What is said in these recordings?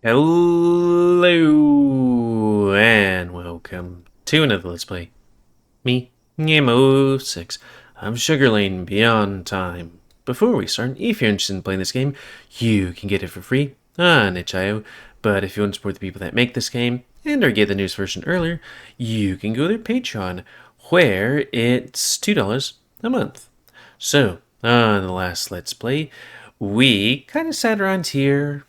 Hello and welcome to another Let's Play. Me, GamerWolfSix. I'm Shuggerlain Beyond Time. Before we start, if you're interested in playing this game, you can get it for free on itch.io. But if you want to support the people that make this game and or get the newest version earlier, you can go to their Patreon, where it's $2 a month. So, on the last Let's Play, we kind of sat around here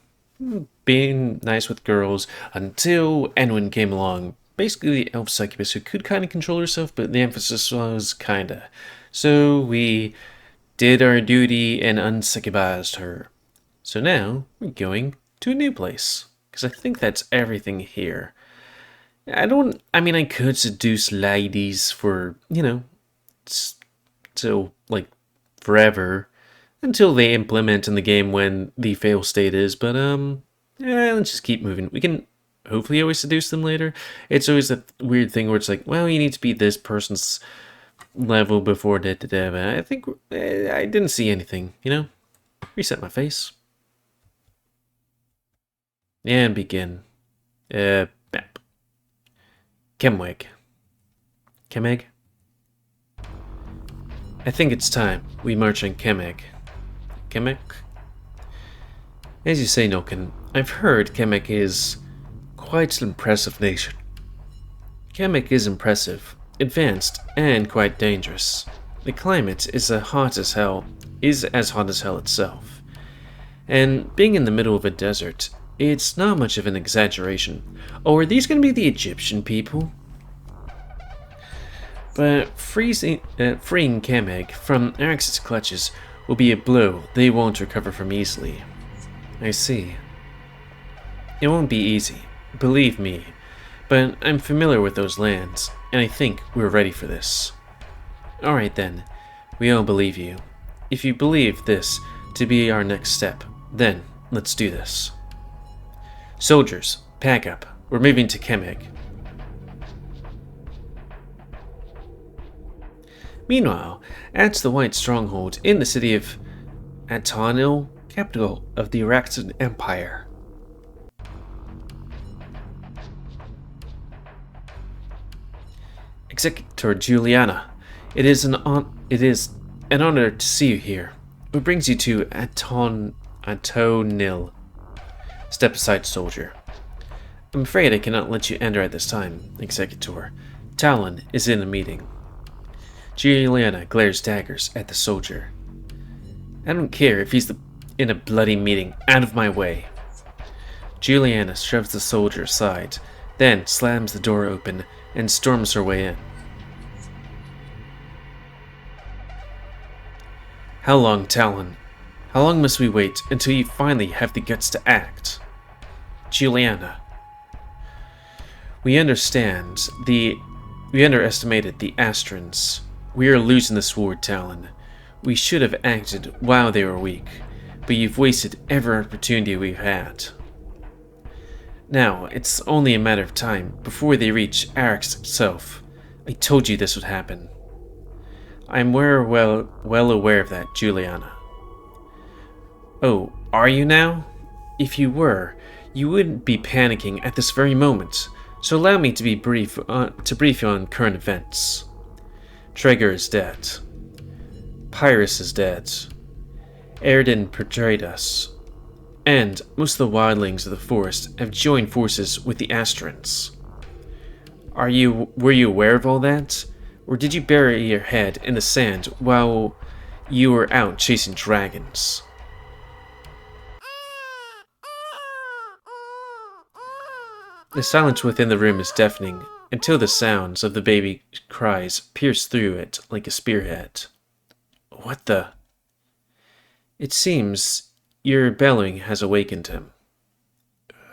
being nice with girls until Enwyn came along. Basically, the elf succubus who could kind of control herself, but the emphasis was kinda. So we did our duty and unsuccubized her. So now we're going to a new place, because I think that's everything here. I could seduce ladies for, till, like, forever, until they implement in the game when the fail state is, but, let's just keep moving. We can hopefully always seduce them later. It's always that weird thing where it's like, well, you need to be this person's level before but I think I didn't see anything, Reset my face. And begin. Map. Kemeq. Kemeq? I think it's time we march on Kemeq. Kemeq? As you say, Nulkan, I've heard Kemeq is quite an impressive nation. Kemeq is impressive, advanced, and quite dangerous. The climate is as hot as hell itself. And being in the middle of a desert, it's not much of an exaggeration. Oh, are these going to be the Egyptian people? But freeing Kemeq from Arax's clutches will be a blow they won't recover from easily. I see. It won't be easy, believe me, but I'm familiar with those lands, and I think we're ready for this. Alright then, we all believe you. If you believe this to be our next step, then let's do this. Soldiers, pack up. We're moving to Kemeq. Meanwhile, at the White Stronghold in the city of Atanil, capital of the Araxian Empire. Executor Juliana, it is an honor to see you here. What brings you to Atonil? Step aside, soldier. I'm afraid I cannot let you enter at this time, Executor. Talon is in a meeting. Juliana glares daggers at the soldier. I don't care if he's in a bloody meeting. Out of my way. Juliana shoves the soldier aside, then slams the door open and storms her way in. How long, Talon? How long must we wait until you finally have the guts to act? Juliana. We underestimated the Astrans. We are losing this war, Talon. We should have acted while they were weak, but you've wasted every opportunity we've had. Now, it's only a matter of time before they reach Arax itself. I told you this would happen. I'm well aware of that, Juliana. Oh, are you now? If you were, you wouldn't be panicking at this very moment, so allow me to brief you on current events. Traeger is dead. Pyrrhus is dead. Erden betrayed us. And most of the wildlings of the forest have joined forces with the Astrans. Were you aware of all that? Or did you bury your head in the sand while you were out chasing dragons? The silence within the room is deafening, until the sounds of the baby cries pierce through it like a spearhead. What the? It seems your bellowing has awakened him.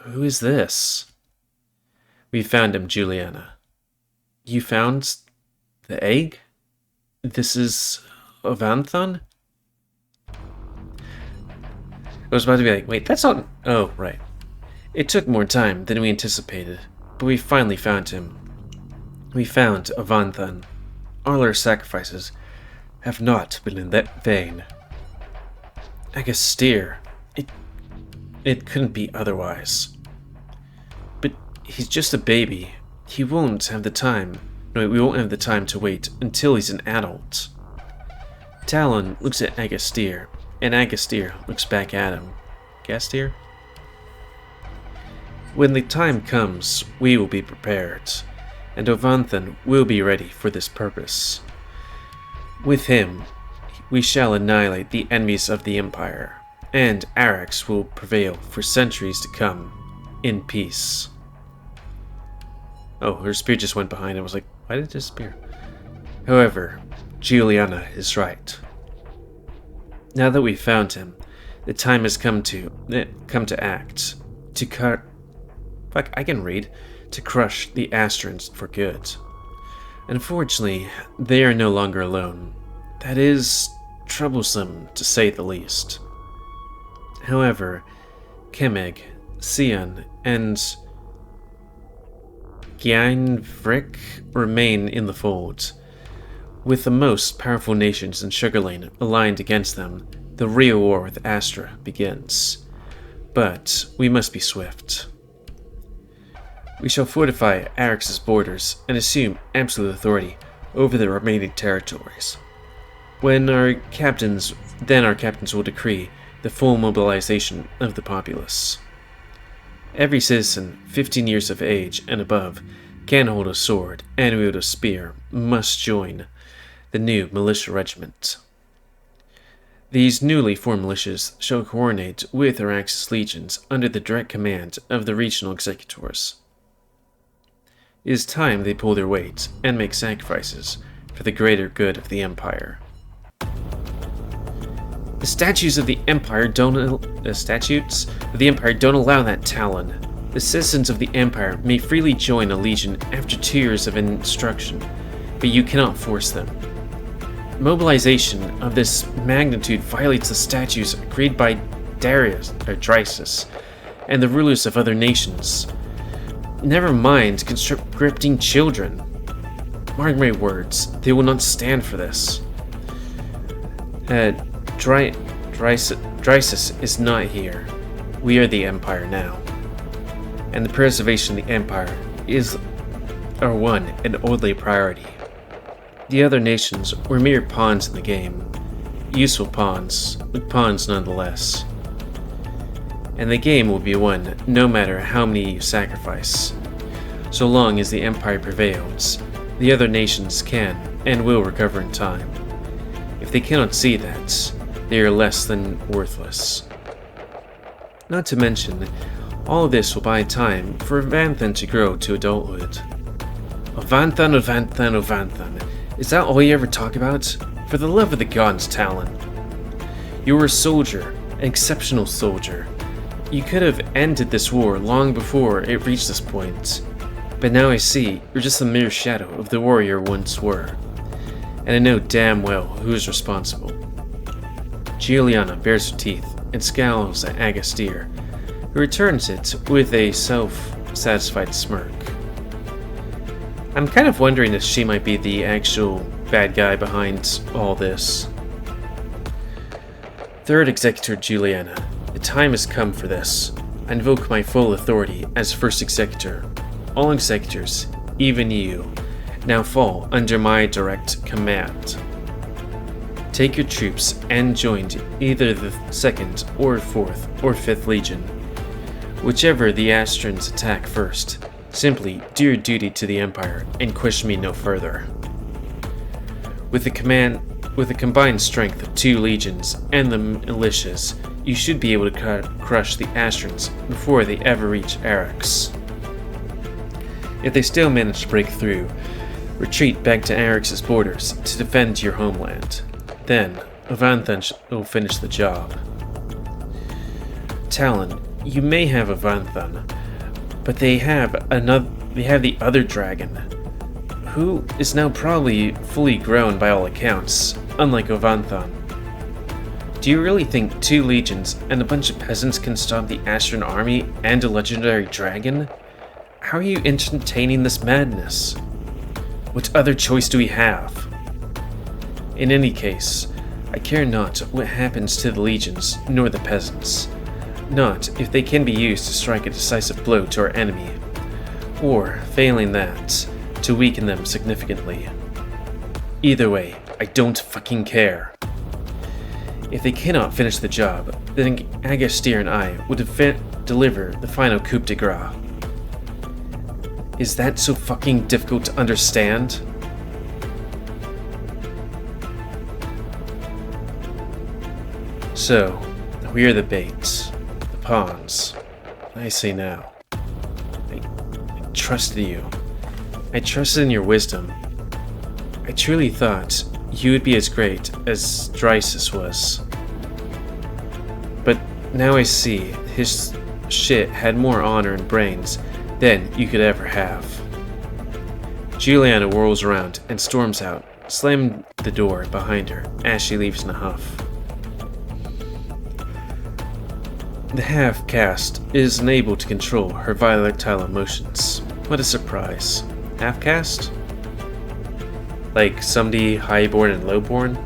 Who is this? We found him, Juliana. You found the egg? This is Avanthon? I was about to be like, wait, that's not... Oh, right. It took more time than we anticipated, but we finally found him. We found Avanthon. All our sacrifices have not been in that vain. Agastir. It couldn't be otherwise. He's just a baby. He won't have the time. No, we won't have the time to wait until he's an adult. Talon looks at Agasteer, and Agasteer looks back at him. Gasteer? When the time comes, we will be prepared, and Ovanthan will be ready for this purpose. With him, we shall annihilate the enemies of the Empire, and Arax will prevail for centuries to come, in peace. Oh, her spear just went behind. I was like, why did it disappear? However, Juliana is right. Now that we've found him, the time has come to act. To crush the Astrans for good. Unfortunately, they are no longer alone. That is troublesome, to say the least. However, Kemeq, Sion, and Gyanvrik remain in the fold. With the most powerful nations in Shuggerlain aligned against them, the real war with Astra begins. But we must be swift. We shall fortify Arax's borders and assume absolute authority over the remaining territories. Then our captains will decree the full mobilization of the populace. Every citizen 15 years of age and above can hold a sword and wield a spear must join the new militia regiment. These newly formed militias shall coordinate with Arax's legions under the direct command of the regional executors. It is time they pull their weight and make sacrifices for the greater good of the Empire. The statutes of the Empire don't allow that, Talon. The citizens of the Empire may freely join a legion after 2 years of instruction, but you cannot force them. Mobilization of this magnitude violates the statutes agreed by Drascys and the rulers of other nations. Never mind conscripting children. Mark my words, they will not stand for this. Drascys is not here. We are the Empire now. And the preservation of the Empire is our one and only priority. The other nations were mere pawns in the game. Useful pawns, but pawns nonetheless. And the game will be won no matter how many you sacrifice. So long as the Empire prevails, the other nations can and will recover in time. If they cannot see that, they are less than worthless. Not to mention, all of this will buy time for Ovanthan to grow to adulthood. Ovanthan. Is that all you ever talk about? For the love of the gods, Talon. You were a soldier, an exceptional soldier. You could have ended this war long before it reached this point. But now I see you're just a mere shadow of the warrior once were. And I know damn well who is responsible. Juliana bares her teeth and scowls at Agasteer, who returns it with a self-satisfied smirk. I'm kind of wondering if she might be the actual bad guy behind all this. Third Executor Juliana, the time has come for this. I invoke my full authority as First Executor. All executors, even you, now fall under my direct command. Take your troops and join either the 2nd or 4th or 5th Legion. Whichever the Astrans attack first, simply do your duty to the Empire and question me no further. With the combined strength of 2 legions and the militias, you should be able to crush the Astrans before they ever reach Arax. If they still manage to break through, retreat back to Arax's borders to defend your homeland. Then, Ovanthan will finish the job. Talon, you may have Ovanthan, but they have the other dragon, who is now probably fully grown by all accounts, unlike Ovanthan. Do you really think 2 legions and a bunch of peasants can stop the Astran army and a legendary dragon? How are you entertaining this madness? What other choice do we have? In any case, I care not what happens to the legions nor the peasants. Not if they can be used to strike a decisive blow to our enemy. or, failing that, to weaken them significantly. Either way, I don't fucking care. If they cannot finish the job, then Ashtera and I would deliver the final coup de grace. Is that so fucking difficult to understand? So, we are the baits, the pawns. I say now. I trusted you. I trusted in your wisdom. I truly thought you would be as great as Drascys was. But now I see his shit had more honor and brains than you could ever have. Juliana whirls around and storms out, slamming the door behind her as she leaves in a huff. The half-caste is unable to control her volatile emotions. What a surprise. Half-caste? Like somebody highborn and lowborn?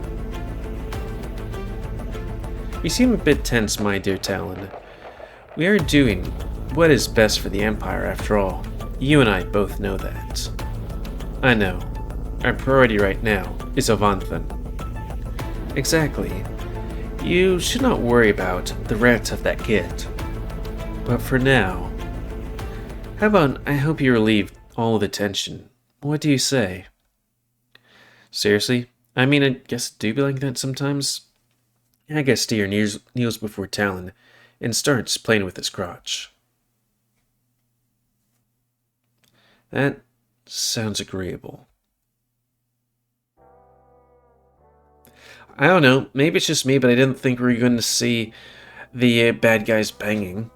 You seem a bit tense, my dear Talon. We are doing what is best for the Empire, after all. You and I both know that. I know. Our priority right now is Avanthan. Exactly. You should not worry about the rest of that kid. But for now, how about I hope you relieve all the tension? What do you say? Seriously? I mean, I guess it do be like that sometimes. Ashtera kneels before Talon and starts playing with his crotch. That sounds agreeable. I don't know, maybe it's just me, but I didn't think we were going to see the bad guys banging.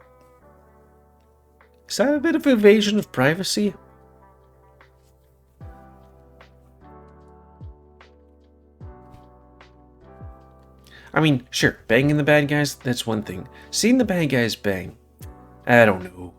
Is that a bit of invasion of privacy? I mean, sure, banging the bad guys, that's one thing. Seeing the bad guys bang, I don't know.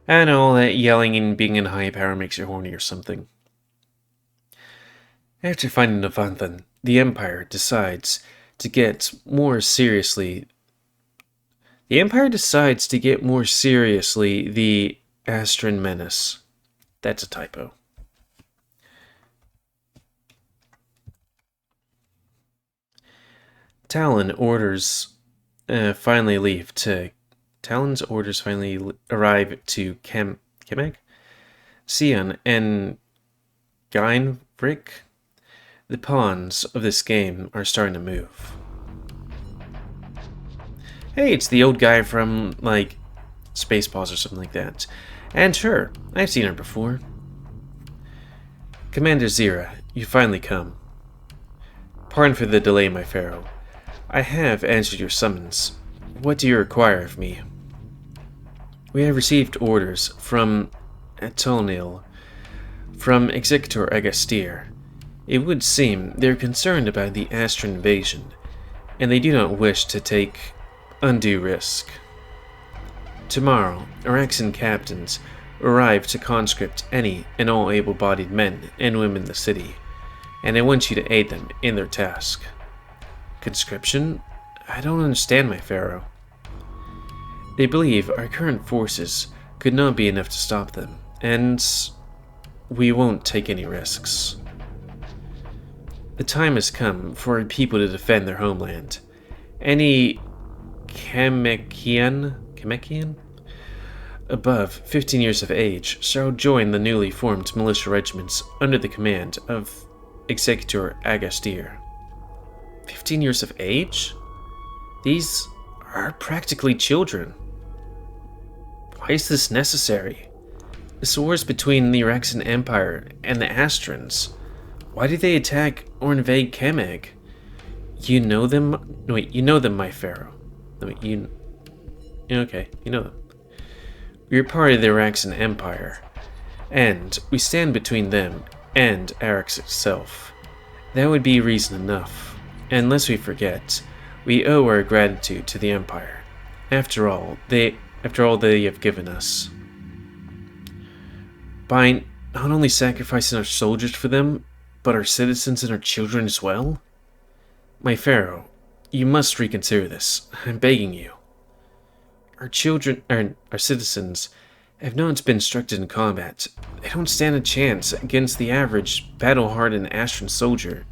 I know all that yelling and being in high power makes you horny or something. After finding Avanthan, the Empire decides to get more seriously. The Astran menace. That's a typo. Talon's orders finally arrive to Kemeq, Sion, and Geinvrick. The pawns of this game are starting to move. Hey, it's the old guy from, like, Spaceballs or something like that. And sure, I've seen her before. Commander Zira, you finally come. Pardon for the delay, my pharaoh. I have answered your summons. What do you require of me? We have received orders from Atonil, from Executor Ashtera. It would seem they're concerned about the Astran invasion, and they do not wish to take undue risk. Tomorrow, Araxan captains arrive to conscript any and all able-bodied men and women in the city, and I want you to aid them in their task. Conscription? I don't understand, my pharaoh. They believe our current forces could not be enough to stop them, and we won't take any risks. The time has come for our people to defend their homeland. Any Kemeqian above 15 years of age shall join the newly formed militia regiments under the command of Executor Ashtera. 15 years of age? These are practically children. Why is this necessary? This war is between the Araxan Empire and the Astrans. Why do they attack or invade Kemeq? You know them? No, wait, you know them, my pharaoh. No, wait, okay, you know them. We are part of the Araxan Empire, and we stand between them and Arax itself. That would be reason enough. And lest we forget, we owe our gratitude to the Empire. After all they have given us. By not only sacrificing our soldiers for them, but our citizens and our children as well? My Pharaoh, you must reconsider this. I'm begging you. Our citizens have not been instructed in combat. They don't stand a chance against the average battle-hardened Astran soldier.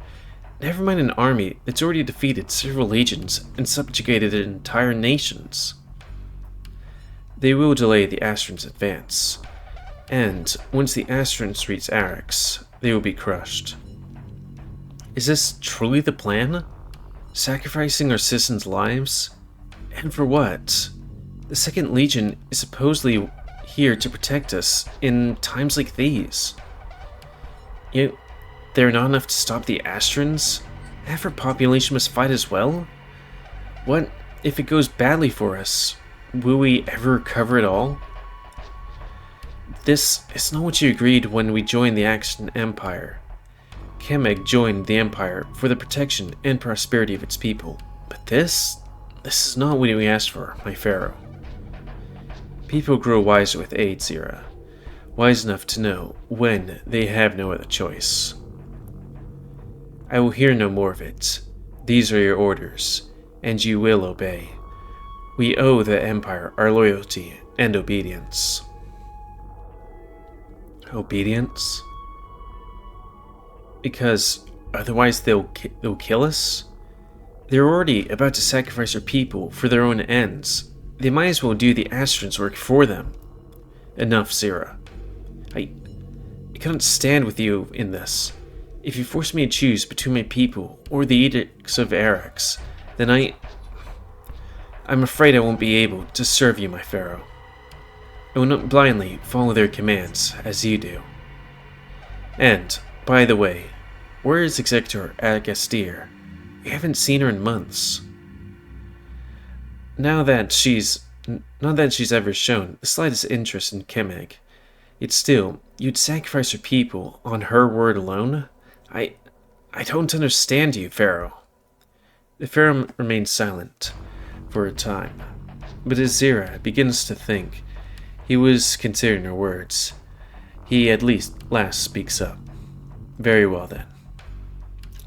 Never mind an army that's already defeated several legions and subjugated entire nations. They will delay the Astrans' advance, and once the Astrans reach Arax, they will be crushed. Is this truly the plan? Sacrificing our citizens' lives? And for what? The Second Legion is supposedly here to protect us in times like these. Yet, they're not enough to stop the Astrans? Half our population must fight as well? What if it goes badly for us? Will we ever recover at all? This is not what you agreed when we joined the Action Empire. Kemeq joined the Empire for the protection and prosperity of its people. But this is not what we asked for, my Pharaoh. People grow wiser with age, Zira. Wise enough to know when they have no other choice. I will hear no more of it. These are your orders, and you will obey. We owe the Empire our loyalty and obedience. Obedience? Because otherwise they'll kill us? They're already about to sacrifice our people for their own ends. They might as well do the Astrans' work for them. Enough, Zira. I cannot stand with you in this. If you force me to choose between my people or the edicts of Arax, then I'm afraid I won't be able to serve you, my Pharaoh. I will not blindly follow their commands as you do. And, by the way, where is Executor Ashtera? We haven't seen her in months. Not that she's ever shown the slightest interest in Kemeq. Yet still, you'd sacrifice her people on her word alone? I don't understand you, Pharaoh. The Pharaoh remains silent for a time, but as Zira begins to think he was considering her words, he at last speaks up. Very well then.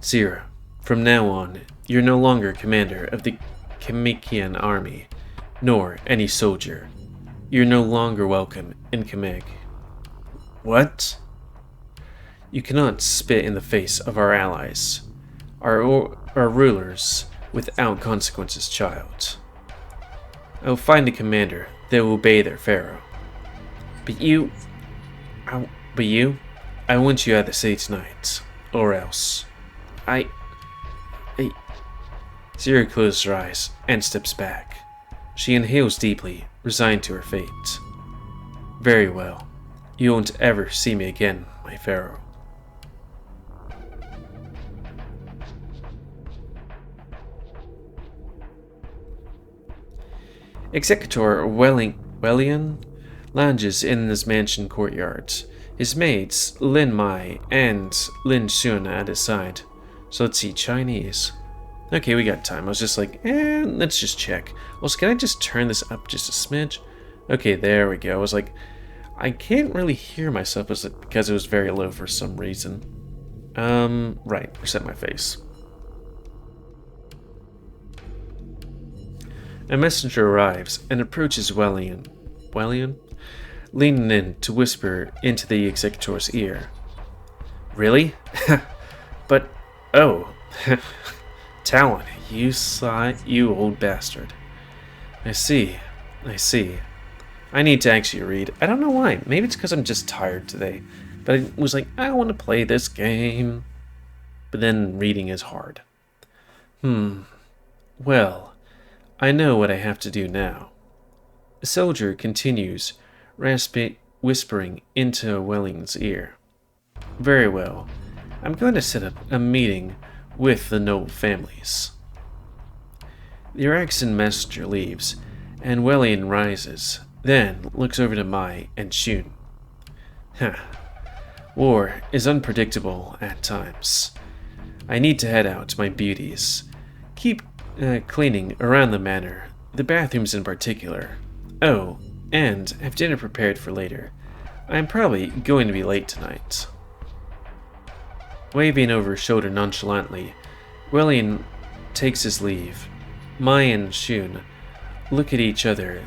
Zira, from now on, you're no longer commander of the Kemeqian army, nor any soldier. You're no longer welcome in Kemeq. What? You cannot spit in the face of our allies, our rulers, without consequences, child. I will find a commander that will obey their pharaoh. I want you out of the city tonight, or else. Zira closes her eyes and steps back. She inhales deeply, resigned to her fate. Very well. You won't ever see me again, my pharaoh. Executor Wellian lounges in his mansion courtyard. His maids, Lin Mai and Lin Xun, at his side. So let's see, Chinese. Okay, we got time. I was just like, let's just check. Also, can I just turn this up just a smidge? Okay, there we go. I was like, I can't really hear myself because it was very low for some reason. Right, reset my face. A messenger arrives and approaches Wellian, leaning in to whisper into the executor's ear. Really? But, oh, Talon, you old bastard. I see. I need to actually read. I don't know why. Maybe it's because I'm just tired today. But I was like, I want to play this game. But then reading is hard. Well, I know what I have to do now. The soldier continues, whispering into Welling's ear. Very well. I'm going to set up a meeting with the noble families. The Araxan messenger leaves, and Wellian rises, then looks over to Mai and Xun. War is unpredictable at times. I need to head out, my beauties. Keep cleaning around the manor, the bathrooms in particular. Oh, and have dinner prepared for later. I'm probably going to be late tonight. Waving over his shoulder nonchalantly, Wellion takes his leave. Mai and Shun look at each other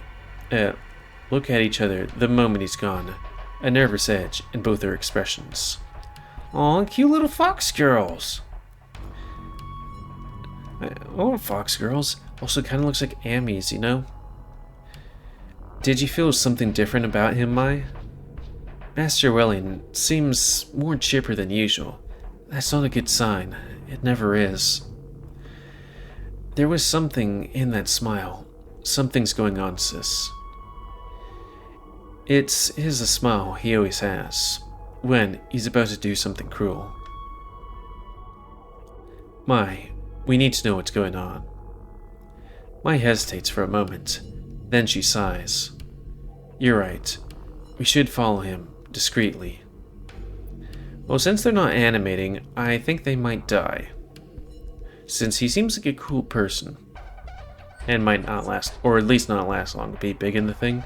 the moment he's gone, a nervous edge in both their expressions. Aw, cute little fox girls. Oh, fox girls. Also kind of looks like Ammies, you know? Did you feel something different about him, Mai? Master Wellion seems more chipper than usual. That's not a good sign. It never is. There was something in that smile. Something's going on, sis. It is a smile he always has, when he's about to do something cruel. Mai, we need to know what's going on. Mai hesitates for a moment, then she sighs. You're right. We should follow him, discreetly. Well, since they're not animating, I think they might die. Since he seems like a cool person. And might not last, or at least not last long to be big in the thing.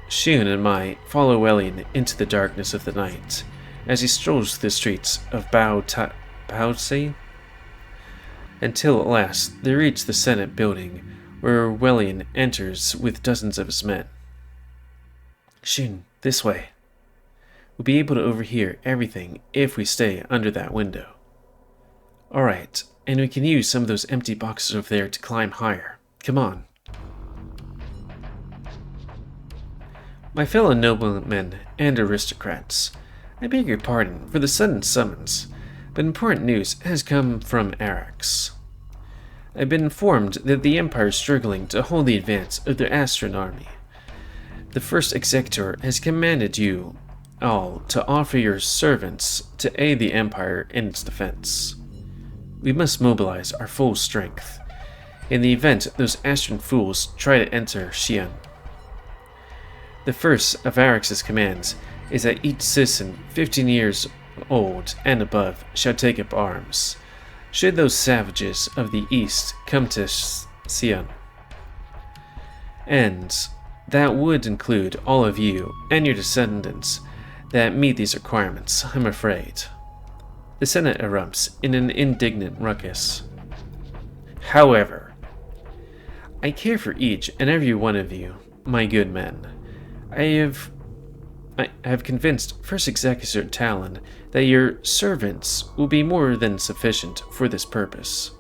Shun and Mai follow Wellion into the darkness of the night, as he strolls through the streets of Baozi, until at last they reach the Senate building, where Wellion enters with dozens of his men. Shun, this way. We'll be able to overhear everything if we stay under that window. Alright, and we can use some of those empty boxes over there to climb higher. Come on. My fellow noblemen and aristocrats, I beg your pardon for the sudden summons, but important news has come from Arax. I've been informed that the Empire is struggling to hold the advance of the Astran army. The first executor has commanded you all to offer your servants to aid the Empire in its defense. We must mobilize our full strength, in the event those Astran fools try to enter Xi'an. The first of Arax's commands is that each citizen 15 years old and above shall take up arms, should those savages of the East come to Xi'an. And that would include all of you and your descendants that meet these requirements, I'm afraid. The Senate erupts in an indignant ruckus. However, I care for each and every one of you, my good men. I have convinced First Executor Talon that your servants will be more than sufficient for this purpose.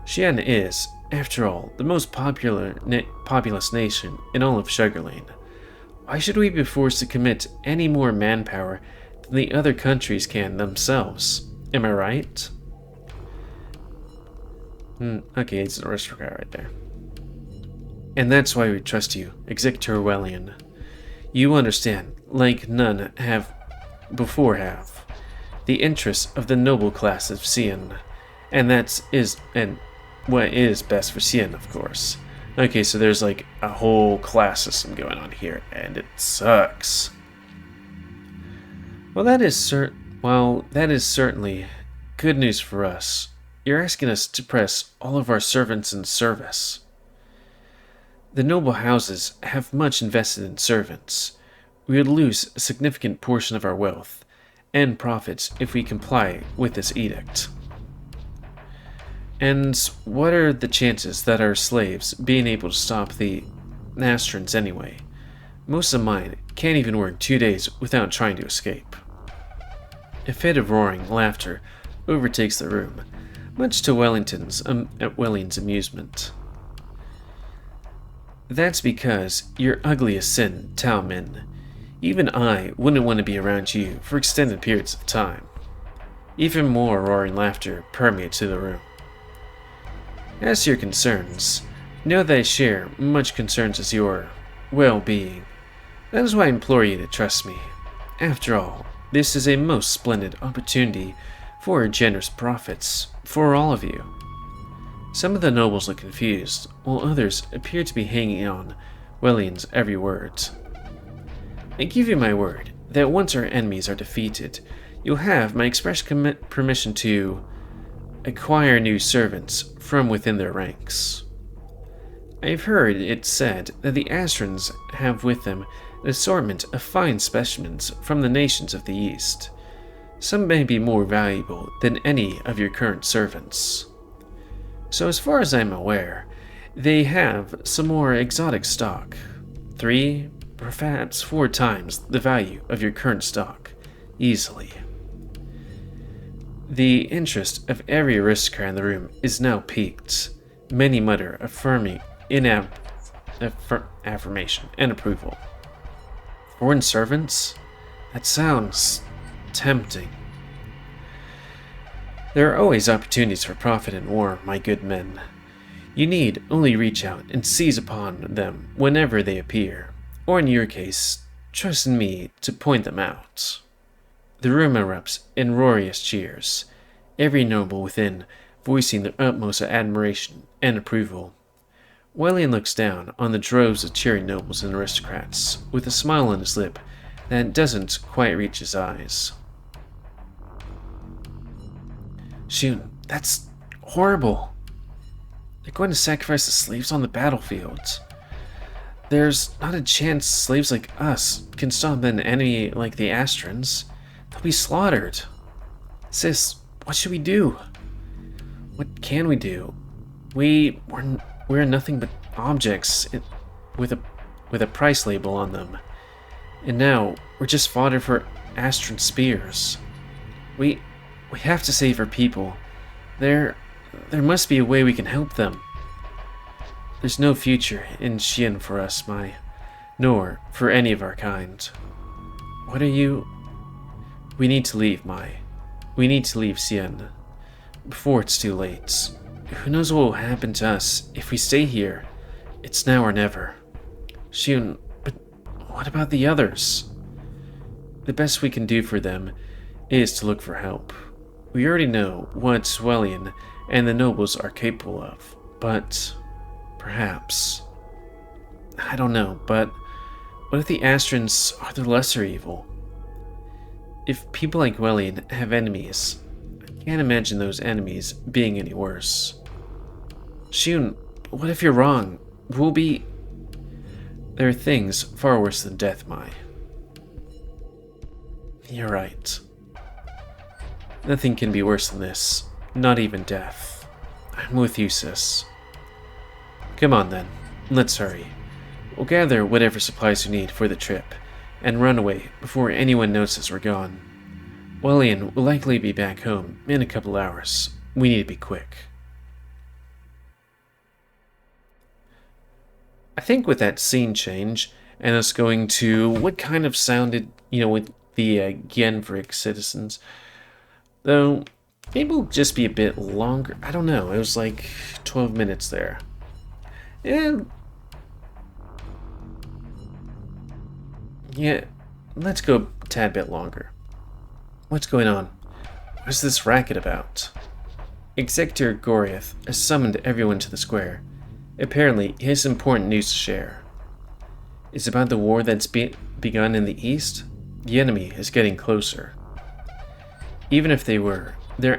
Xi'an is, after all, the most populous nation in all of Shuggerlain. Why should we be forced to commit any more manpower than the other countries can themselves? Am I right? Okay, it's an aristocrat right there. And that's why we trust you, Executor Wellion. You understand, like none have, the interests of the noble class of Xi'an, and what is best for Xi'an, of course. Okay, so there's like a whole class system going on here, and it sucks. Well, that is certainly good news for us. You're asking us to press all of our servants in service. The noble houses have much invested in servants. We would lose a significant portion of our wealth and profits if we comply with this edict. And what are the chances that our slaves being able to stop the Nastrans anyway? Most of mine can't even work 2 days without trying to escape. A fit of roaring laughter overtakes the room, much to Wellion's amusement. That's because you're ugly as sin, Tao Min. Even I wouldn't want to be around you for extended periods of time. Even more roaring laughter permeates through the room. As to your concerns, know that I share much concerns as your well-being. That is why I implore you to trust me. After all, this is a most splendid opportunity for generous profits for all of you. Some of the nobles look confused, while others appear to be hanging on Wellion's every word. I give you my word that once our enemies are defeated, You'll have my express permission to acquire new servants from within their ranks. I've heard it said that the Astrans have with them an assortment of fine specimens from the nations of the East. Some may be more valuable than any of your current servants. So as far as I'm aware, they have some more exotic stock. 3, perhaps 4 times the value of your current stock, easily. The interest of every aristocrat in the room is now piqued. Many mutter affirmation and approval. Foreign servants? That sounds tempting. There are always opportunities for profit in war, my good men. You need only reach out and seize upon them whenever they appear, or in your case, trust in me to point them out. The room erupts in roarious cheers, every noble within voicing their utmost admiration and approval. Wellian looks down on the droves of cheering nobles and aristocrats with a smile on his lip that doesn't quite reach his eyes. Shoot, that's horrible. They're going to sacrifice the slaves on the battlefield. There's not a chance slaves like us can stop an enemy like the Astrans. They'll be slaughtered. Sis, what should we do? What can we do? We're nothing but objects with a price label on them. And now we're just fodder for Astran spears. We have to save our people. There must be a way we can help them. There's no future in Xian for us, nor for any of our kind. What are you? We need to leave, Mai. We need to leave Xian before it's too late. Who knows what will happen to us if we stay here? It's now or never. Xian, but what about the others? The best we can do for them is to look for help. We already know what Wellian and the nobles are capable of, but perhaps... I don't know, but what if the Astrans are the lesser evil? If people like Wellian have enemies, I can't imagine those enemies being any worse. Shun, what if you're wrong? There are things far worse than death, Mai. You're right. Nothing can be worse than this, not even death. I'm with you, sis. Come on then, let's hurry. We'll gather whatever supplies we need for the trip, and run away before anyone notices we're gone. Wellian will likely be back home in a couple hours. We need to be quick. I think with that scene change, and us going to what kind of sounded, with the Genvrik citizens, though maybe it'll just be a bit longer. I don't know. It was like 12 minutes there. Yeah, let's go a tad bit longer. What's going on? What's this racket about? Executor Goriath has summoned everyone to the square. Apparently, he has important news to share. It's about the war that's begun in the east. The enemy is getting closer. Even if they're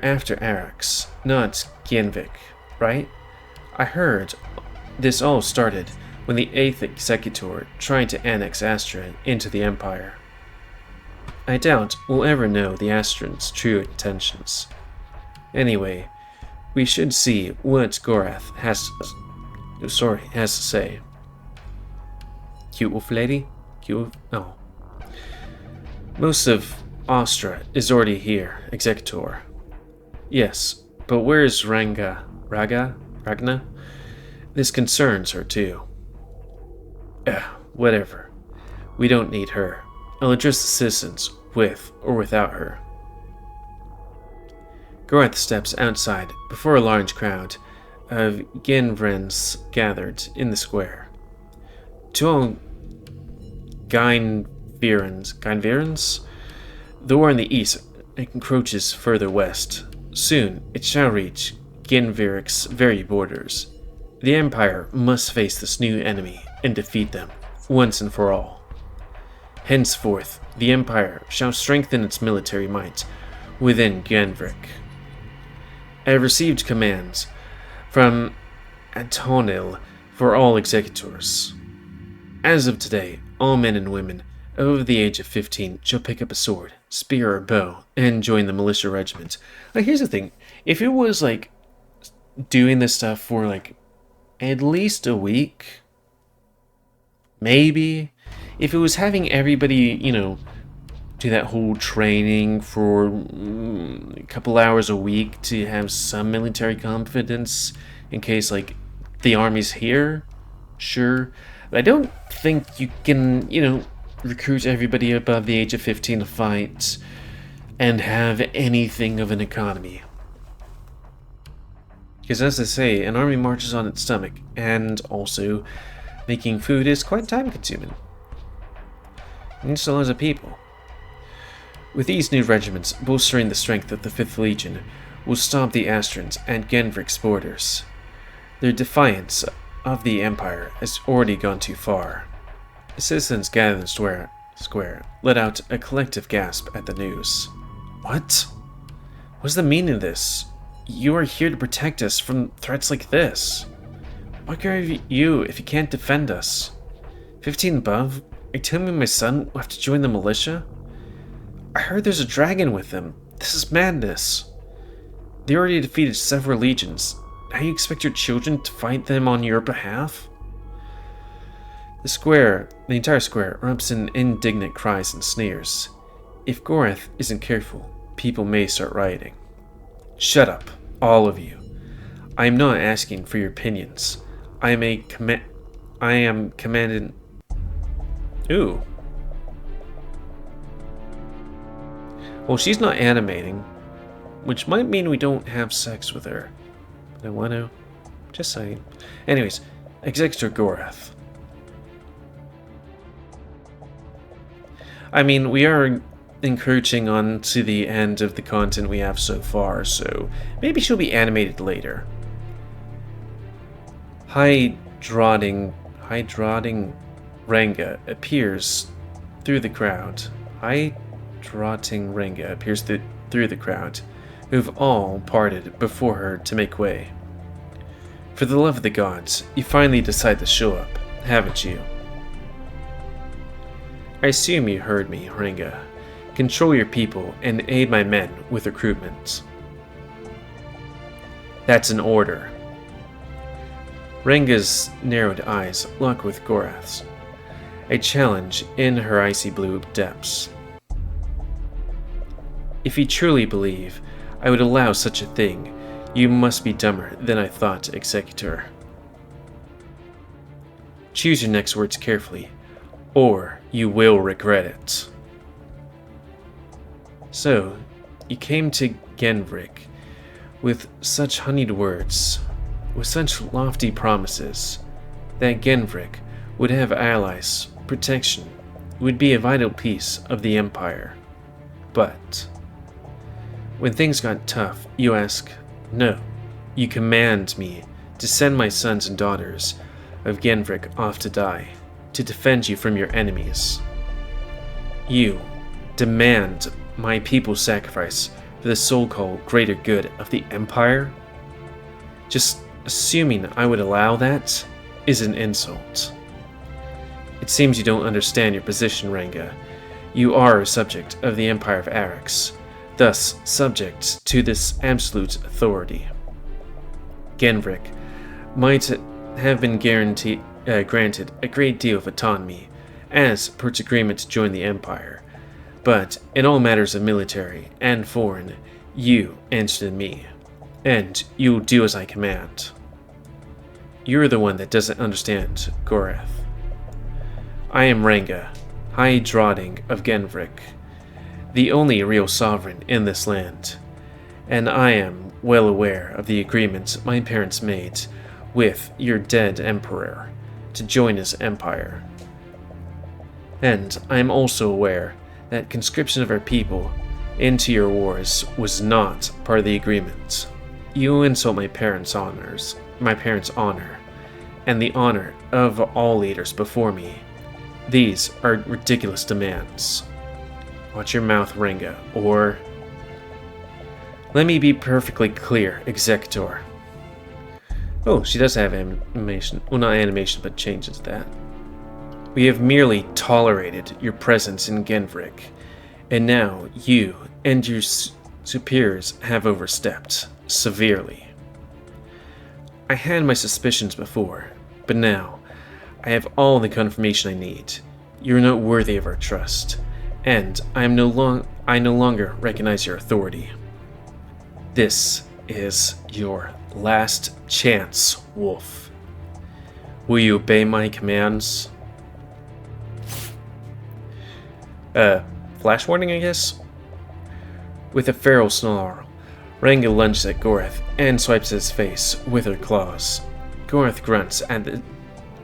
after Arax, not Genvik, right? I heard this all started when the 8th Executor tried to annex Astra into the Empire. I doubt we'll ever know the Astrans' true intentions. Anyway, we should see what Gorath has to say. Cute wolf lady? Oh. Most of Astra is already here, Executor. Yes, but where's Ragna? This concerns her too. Whatever. We don't need her. I'll address the citizens with or without her. Gorath steps outside before a large crowd of Genvrens gathered in the square. To all Gynverans, the war in the east encroaches further west. Soon it shall reach Genvirik's very borders. The Empire must face this new enemy and defeat them once and for all. Henceforth, the Empire shall strengthen its military might within Genvrik. I have received commands from Atonil for all executors. As of today, all men and women over the age of 15 shall pick up a sword, spear, or bow and join the militia regiment. Like, here's the thing. If it was, like, doing this stuff for, like, at least a week, maybe. If it was having everybody, you know, do that whole training for a couple hours a week to have some military confidence in case, like, the army's here, sure. But I don't think you can, you know, recruit everybody above the age of 15 to fight and have anything of an economy. Because as they say, an army marches on its stomach, and also making food is quite time-consuming. And so lots of people. With these new regiments bolstering the strength of the 5th Legion, will stop the Astrans and Genvrik's borders. Their defiance of the Empire has already gone too far. The citizens gathered in the square let out a collective gasp at the news. What? What's the meaning of this? You are here to protect us from threats like this. Why care you if you can't defend us? 15 above? Are you telling me my son will have to join the militia? I heard there's a dragon with them. This is madness. They already defeated several legions. Now you expect your children to fight them on your behalf? The entire square erupts in indignant cries and sneers. If Gorath isn't careful, people may start rioting. Shut up, all of you. I am not asking for your opinions. I am commanding... Ooh. Well, she's not animating, which might mean we don't have sex with her. But I want to. Just saying. Anyways, Executor Gorath. I mean, we are encroaching on to the end of the content we have so far, so maybe she'll be animated later. Hydrating Renga appears through the crowd. Hydrating Renga appears through the crowd, who've all parted before her to make way. For the love of the gods, you finally decide to show up, haven't you? I assume you heard me, Renga. Control your people and aid my men with recruitment. That's an order. Renga's narrowed eyes lock with Gorath's, a challenge in her icy blue depths. If you truly believe I would allow such a thing, you must be dumber than I thought, Executor. Choose your next words carefully, or you will regret it. So, you came to Genvrik with such honeyed words, with such lofty promises, that Genvrik would have allies, protection, would be a vital piece of the Empire. But when things got tough, you ask, no, you command me to send my sons and daughters of Genvrik off to die, to defend you from your enemies. You demand my people's sacrifice for the so-called greater good of the Empire? Just assuming I would allow that is an insult. It seems you don't understand your position, Renga. You are a subject of the Empire of Arax, thus subject to this absolute authority. Genvrik might have been granted a great deal of autonomy, as per its agreement to join the Empire, but in all matters of military and foreign, you answer to me, and you will do as I command. You're the one that doesn't understand, Gorath. I am Renga, Hydrating of Genvrik, the only real sovereign in this land, and I am well aware of the agreements my parents made with your dead Emperor to join his empire. And I am also aware that conscription of our people into your wars was not part of the agreement. You insult my parents' honor, and the honor of all leaders before me, These are ridiculous demands. Watch your mouth, Renga, or... Let me be perfectly clear, Executor. Oh, she does have animation. Well, not animation, but changes that. We have merely tolerated your presence in Genvrik, and now you and your superiors have overstepped severely. I had my suspicions before, but now I have all the confirmation I need. You are not worthy of our trust, and I no longer recognize your authority. This is your last chance, Wolf. Will you obey my commands? Flash warning, I guess? With a feral snarl, Renga lunges at Gorath and swipes his face with her claws. Gorath grunts at the...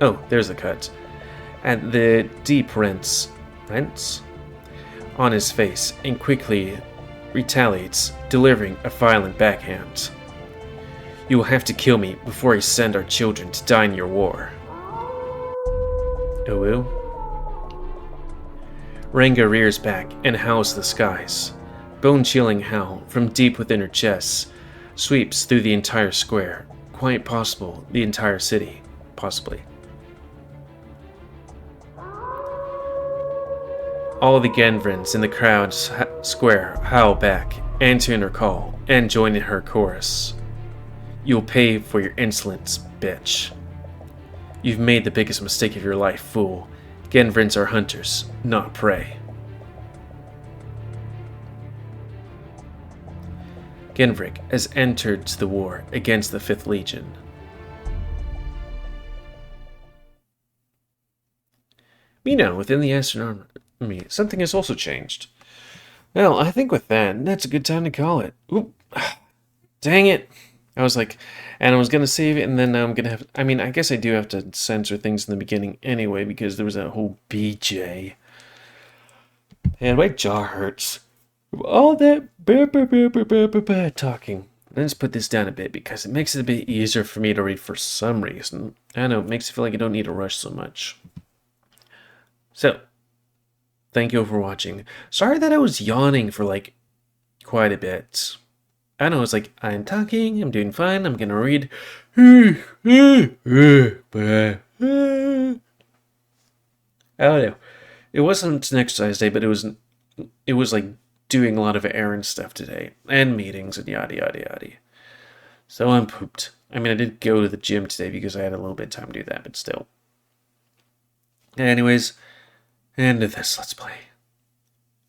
Oh, there's the cut. At the deep rents on his face and quickly retaliates, delivering a violent backhand. You will have to kill me before I send our children to die in your war. Oh, will? Renga rears back and howls to the skies. Bone-chilling howl from deep within her chest sweeps through the entire square, quite possible the entire city, possibly. All the Genvrins in the crowd's square howl back, answering her call and joining her chorus. You'll pay for your insolence, bitch. You've made the biggest mistake of your life, fool. Genvrins are hunters, not prey. Genvrik has entered the war against the 5th Legion. Meanwhile, within the Ashen Army, something has also changed. Well, I think with that's a good time to call it. Oop. Dang it. I was like, and I was going to save it, and then now I'm going to have... I mean, I guess I do have to censor things in the beginning anyway, because there was that whole BJ. And my jaw hurts. All that talking. Let's put this down a bit, because it makes it a bit easier for me to read for some reason. I don't know, it makes it feel like I don't need to rush so much. So, thank you for watching. Sorry that I was yawning for, like, quite a bit. I know, it's like, I'm talking, I'm doing fine, I'm gonna read. I don't know. It wasn't an exercise day, but it was like doing a lot of errand stuff today, and meetings, and yada yada yada. So I'm pooped. I mean, I did go to the gym today because I had a little bit of time to do that, but still. Anyways, end of this Let's Play.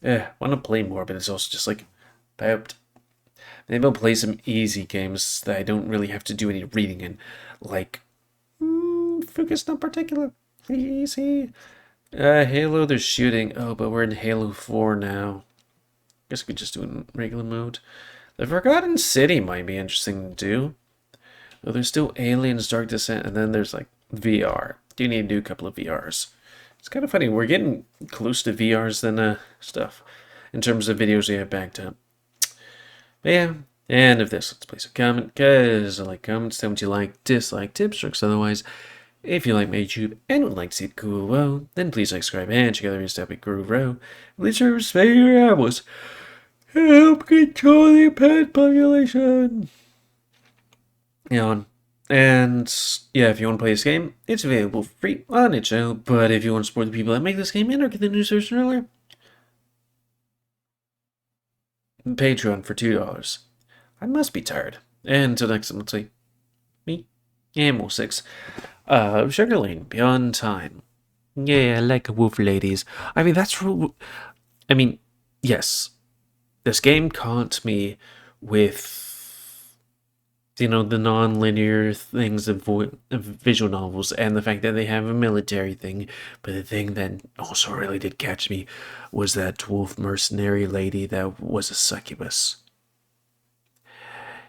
I want to play more, but it's also just like, pooped. Maybe I'll play some easy games that I don't really have to do any reading in, like, focus not particular, easy. Halo, they're shooting. Oh, but we're in Halo 4 now. Guess we could just do it in regular mode. The Forgotten City might be interesting to do. Oh, there's still Aliens, Dark Descent, and then there's, like, VR. Do need to do a couple of VRs. It's kind of funny. We're getting close to VRs than stuff in terms of videos we have backed up. But yeah, and if this, let's place a comment, because I like comments. Tell me what you like, dislike, tips, tricks, otherwise. If you like my YouTube and would like to see it cool, well, then please like, subscribe, and check out the rest of Groove Row. Please respect your animals. Help control the pet population. And yeah, if you want to play this game, it's available for free on its channel. But if you want to support the people that make this game and or get the news version earlier, Patreon for $2. I must be tired. And until next time, let's see. Me, GamerWolfSix, Shuggerlain, Beyond Time. Yeah, like a wolf, ladies. I mean, I mean, yes. This game caught me with, you know, the non-linear things of visual novels and the fact that they have a military thing. But the thing that also really did catch me was that dwarf mercenary lady that was a succubus.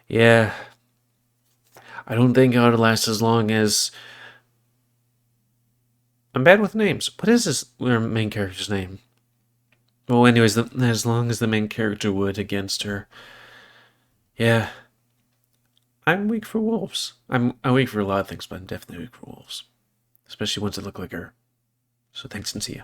Yeah. I don't think I would last as long as... I'm bad with names. What is this main character's name? Well, anyways, as long as the main character would against her. Yeah. I'm weak for wolves. I'm weak for a lot of things, but I'm definitely weak for wolves. Especially ones that look like her. So thanks and see ya.